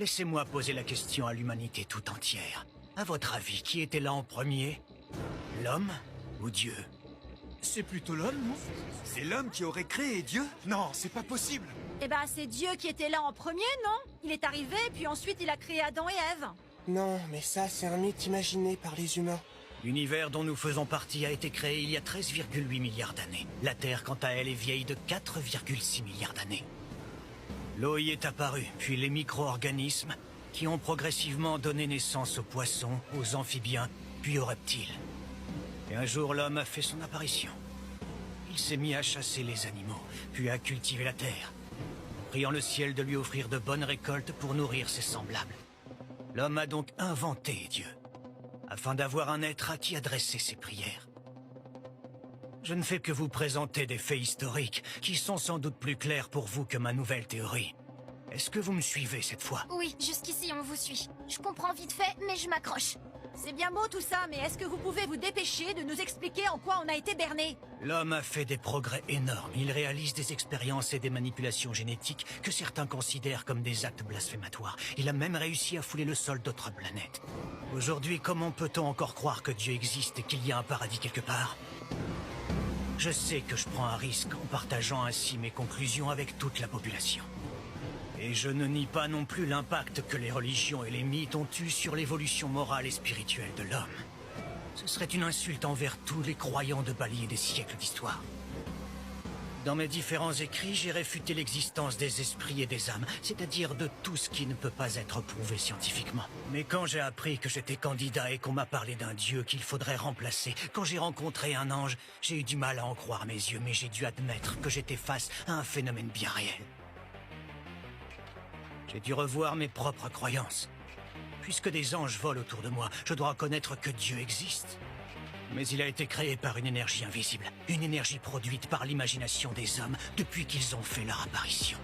Laissez-moi poser la question à l'humanité tout entière. À votre avis, qui était là en premier? L'homme ou Dieu? C'est plutôt l'homme, non? C'est l'homme qui aurait créé Dieu? Non, c'est pas possible. Eh ben, c'est Dieu qui était là en premier, non? Il est arrivé, puis ensuite il a créé Adam et Ève. Non, mais ça, c'est un mythe imaginé par les humains. L'univers dont nous faisons partie a été créé il y a 13,8 milliards d'années. La Terre, quant à elle, est vieille de 4,6 milliards d'années. L'eau y est apparue, puis les micro-organismes qui ont progressivement donné naissance aux poissons, aux amphibiens, puis aux reptiles. Et un jour, l'homme a fait son apparition. Il s'est mis à chasser les animaux, puis à cultiver la terre, priant le ciel de lui offrir de bonnes récoltes pour nourrir ses semblables. L'homme a donc inventé Dieu, afin d'avoir un être à qui adresser ses prières. Je ne fais que vous présenter des faits historiques qui sont sans doute plus clairs pour vous que ma nouvelle théorie. Est-ce que vous me suivez cette fois? Oui, jusqu'ici on vous suit. Je comprends vite fait, mais je m'accroche. C'est bien beau tout ça, mais est-ce que vous pouvez vous dépêcher de nous expliquer en quoi on a été berné? L'homme a fait des progrès énormes. Il réalise des expériences et des manipulations génétiques que certains considèrent comme des actes blasphématoires. Il a même réussi à fouler le sol d'autres planètes. Aujourd'hui, comment peut-on encore croire que Dieu existe et qu'il y a un paradis quelque part? Je sais que je prends un risque en partageant ainsi mes conclusions avec toute la population. Et je ne nie pas non plus l'impact que les religions et les mythes ont eu sur l'évolution morale et spirituelle de l'homme. Ce serait une insulte envers tous les croyants de balayer des siècles d'histoire. Dans mes différents écrits, j'ai réfuté l'existence des esprits et des âmes, c'est-à-dire de tout ce qui ne peut pas être prouvé scientifiquement. Mais quand j'ai appris que j'étais candidat et qu'on m'a parlé d'un dieu qu'il faudrait remplacer, quand j'ai rencontré un ange, j'ai eu du mal à en croire mes yeux, mais j'ai dû admettre que j'étais face à un phénomène bien réel. J'ai dû revoir mes propres croyances. Puisque des anges volent autour de moi, je dois reconnaître que Dieu existe. Mais il a été créé par une énergie invisible, une énergie produite par l'imagination des hommes depuis qu'ils ont fait leur apparition.